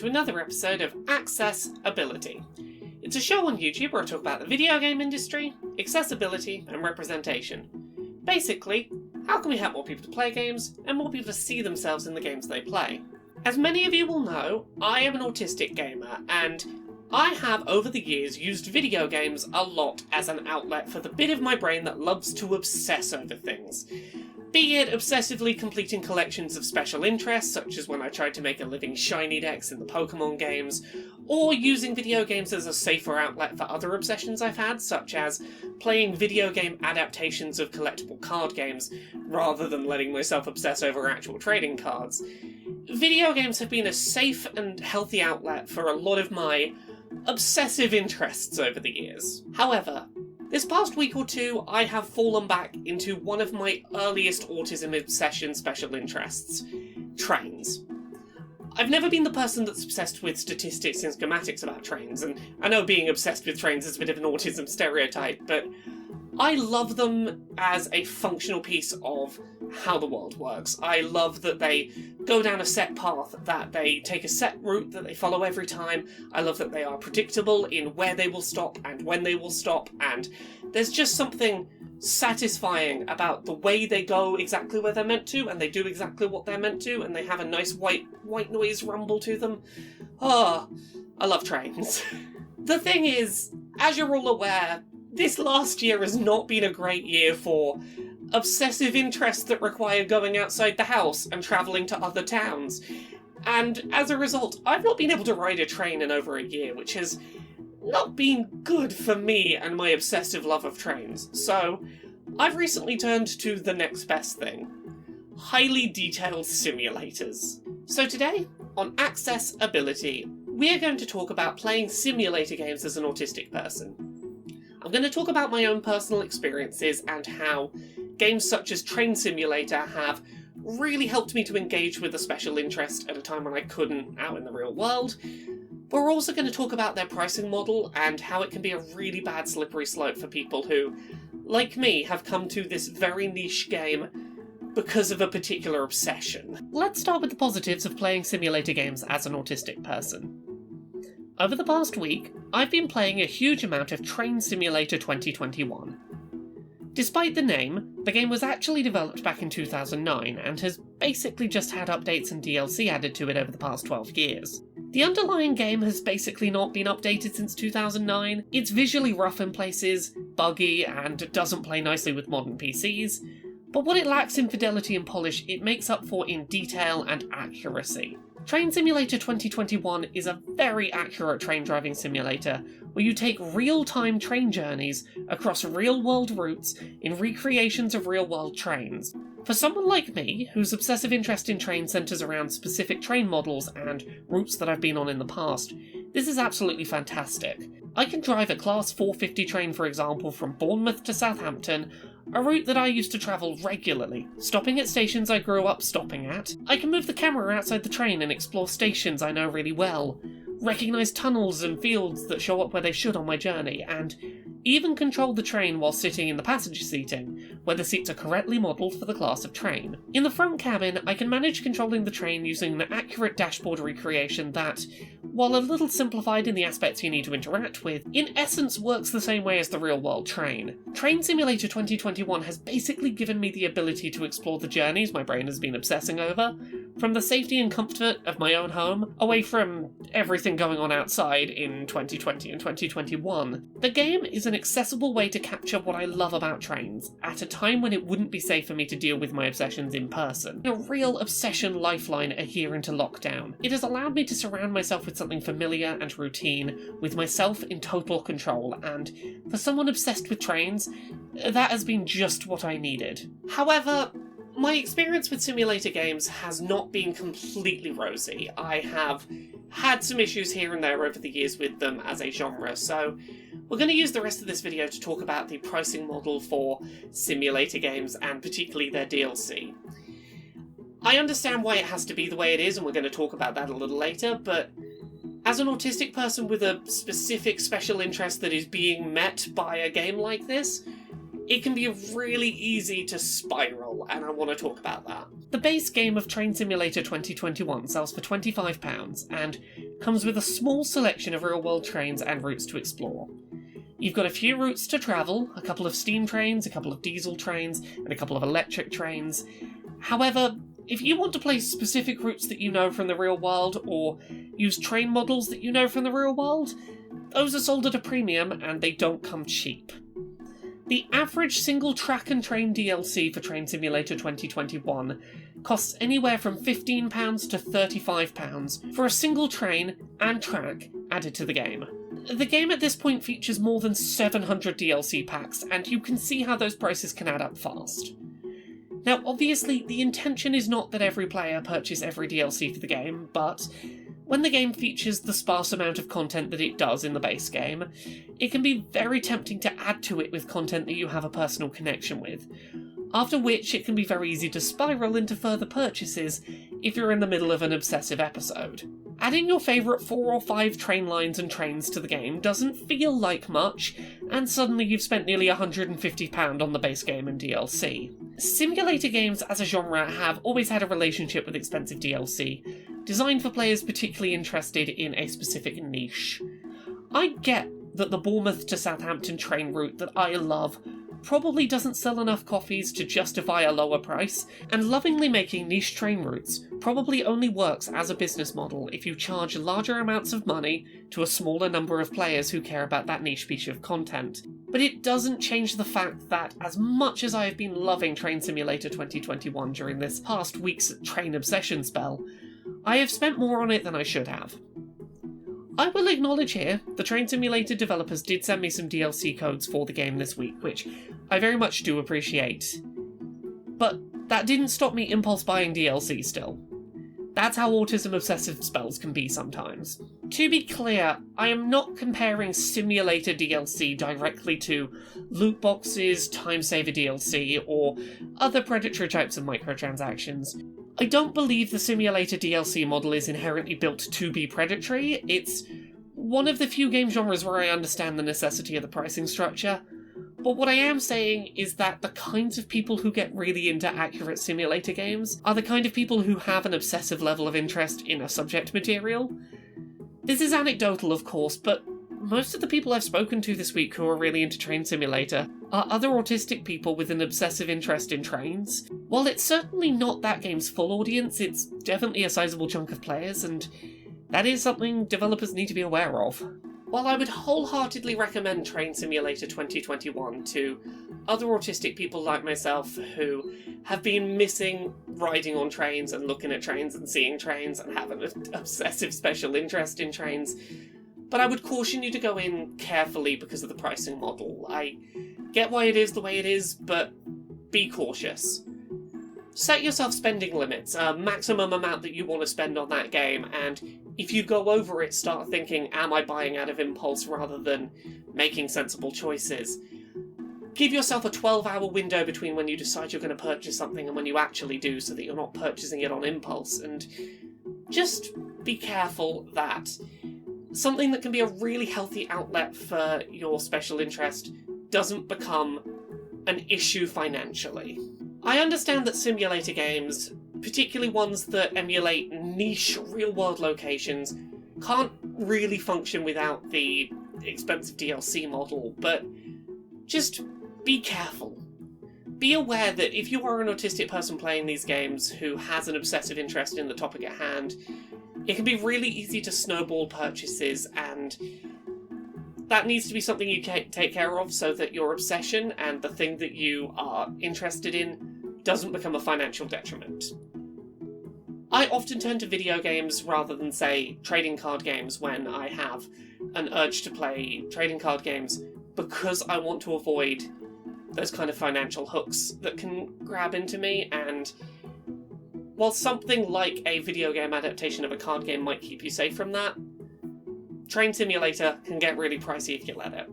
to another episode of Accessibility. It's a show on YouTube where I talk about the video game industry, accessibility, and representation. Basically, how can we help more people to play games, and more people to see themselves in the games they play? As many of you will know, I am an autistic gamer, and I have over the years used video games a lot as an outlet for the bit of my brain that loves to obsess over things. Be it obsessively completing collections of special interests, such as when I tried to make a living shiny dex in the Pokemon games, or using video games as a safer outlet for other obsessions I've had, such as playing video game adaptations of collectible card games, rather than letting myself obsess over actual trading cards. Video games have been a safe and healthy outlet for a lot of my obsessive interests over the years. However, this past week or two, I have fallen back into one of my earliest autism obsession special interests: trains. I've never been the person that's obsessed with statistics and schematics about trains, and I know being obsessed with trains is a bit of an autism stereotype, but I love them as a functional piece of how the world works. I love that they go down a set path, that they take a set route that they follow every time. I love that they are predictable in where they will stop and when they will stop, and there's just something satisfying about the way they go exactly where they're meant to, and they do exactly what they're meant to, and they have a nice white noise rumble to them. Oh, I love trains. The thing is, as you're all aware, this last year has not been a great year for obsessive interests that require going outside the house and travelling to other towns. And as a result, I've not been able to ride a train in over a year, which has not been good for me and my obsessive love of trains. So I've recently turned to the next best thing: highly detailed simulators. So today, on Accessibility, we are going to talk about playing simulator games as an autistic person. I'm going to talk about my own personal experiences and how games such as Train Simulator have really helped me to engage with a special interest at a time when I couldn't out in the real world. But we're also going to talk about their pricing model and how it can be a really bad slippery slope for people who, like me, have come to this very niche game because of a particular obsession. Let's start with the positives of playing simulator games as an autistic person. Over the past week, I've been playing a huge amount of Train Simulator 2021. Despite the name, the game was actually developed back in 2009 and has basically just had updates and DLC added to it over the past 12 years. The underlying game has basically not been updated since 2009, it's visually rough in places, buggy, and doesn't play nicely with modern PCs, but what it lacks in fidelity and polish it makes up for in detail and accuracy. Train Simulator 2021 is a very accurate train driving simulator where you take real-time train journeys across real-world routes in recreations of real-world trains. For someone like me, whose obsessive interest in trains centres around specific train models and routes that I've been on in the past, this is absolutely fantastic. I can drive a Class 450 train, for example, from Bournemouth to Southampton, a route that I used to travel regularly, stopping at stations I grew up stopping at. I can move the camera outside the train and explore stations I know really well, recognise tunnels and fields that show up where they should on my journey, and even control the train while sitting in the passenger seating, where the seats are correctly modelled for the class of train. In the front cabin, I can manage controlling the train using an accurate dashboard recreation that, while a little simplified in the aspects you need to interact with, in essence works the same way as the real-world train. Train Simulator 2021 has basically given me the ability to explore the journeys my brain has been obsessing over, from the safety and comfort of my own home, away from everything going on outside in 2020 and 2021. The game is an accessible way to capture what I love about trains, at a time when it wouldn't be safe for me to deal with my obsessions in person. A real obsession lifeline adherent to lockdown. It has allowed me to surround myself with something familiar and routine, with myself in total control, and for someone obsessed with trains, that has been just what I needed. However, my experience with simulator games has not been completely rosy. I have had some issues here and there over the years with them as a genre, so we're going to use the rest of this video to talk about the pricing model for simulator games and particularly their DLC. I understand why it has to be the way it is, and we're going to talk about that a little later, but as an autistic person with a specific special interest that is being met by a game like this, it can be really easy to spiral, and I want to talk about that. The base game of Train Simulator 2021 sells for £25 and comes with a small selection of real-world trains and routes to explore. You've got a few routes to travel, a couple of steam trains, a couple of diesel trains, and a couple of electric trains. However, if you want to play specific routes that you know from the real world, or use train models that you know from the real world, those are sold at a premium and they don't come cheap. The average single track and train DLC for Train Simulator 2021 costs anywhere from £15 to £35 for a single train and track added to the game. The game at this point features more than 700 DLC packs, and you can see how those prices can add up fast. Now, obviously, the intention is not that every player purchase every DLC for the game, but when the game features the sparse amount of content that it does in the base game, it can be very tempting to add to it with content that you have a personal connection with, after which it can be very easy to spiral into further purchases if you're in the middle of an obsessive episode. Adding your favourite 4 or 5 train lines and trains to the game doesn't feel like much, and suddenly you've spent nearly £150 on the base game and DLC. Simulator games as a genre have always had a relationship with expensive DLC, designed for players particularly interested in a specific niche. I get that the Bournemouth to Southampton train route that I love probably doesn't sell enough copies to justify a lower price, and lovingly making niche train routes probably only works as a business model if you charge larger amounts of money to a smaller number of players who care about that niche piece of content. But it doesn't change the fact that, as much as I have been loving Train Simulator 2021 during this past week's train obsession spell, I have spent more on it than I should have. I will acknowledge here, the Train Simulator developers did send me some DLC codes for the game this week, which I very much do appreciate. But that didn't stop me impulse buying DLC still. That's how autism obsessive spells can be sometimes. To be clear, I am not comparing Simulator DLC directly to loot boxes, time saver DLC, or other predatory types of microtransactions. I don't believe the Simulator DLC model is inherently built to be predatory. It's one of the few game genres where I understand the necessity of the pricing structure. But what I am saying is that the kinds of people who get really into accurate simulator games are the kind of people who have an obsessive level of interest in a subject material. This is anecdotal, of course, but most of the people I've spoken to this week who are really into Train Simulator are other autistic people with an obsessive interest in trains. While it's certainly not that game's full audience, it's definitely a sizable chunk of players, and that is something developers need to be aware of. While I would wholeheartedly recommend Train Simulator 2021 to other autistic people like myself who have been missing riding on trains and looking at trains and seeing trains and have an obsessive special interest in trains, but I would caution you to go in carefully because of the pricing model. I get why it is the way it is, but be cautious. Set yourself spending limits, a maximum amount that you want to spend on that game, and if you go over it, start thinking, am I buying out of impulse rather than making sensible choices? Give yourself a 12-hour window between when you decide you're going to purchase something and when you actually do, so that you're not purchasing it on impulse, and just be careful that something that can be a really healthy outlet for your special interest doesn't become an issue financially. I understand that simulator games, particularly ones that emulate niche real-world locations, can't really function without the expensive DLC model, but just be careful. Be aware that if you are an autistic person playing these games who has an obsessive interest in the topic at hand, it can be really easy to snowball purchases, and that needs to be something you take care of so that your obsession and the thing that you are interested in doesn't become a financial detriment. I often turn to video games rather than, say, trading card games when I have an urge to play trading card games because I want to avoid those kind of financial hooks that can grab into me, and while something like a video game adaptation of a card game might keep you safe from that, Train Simulator can get really pricey if you let it.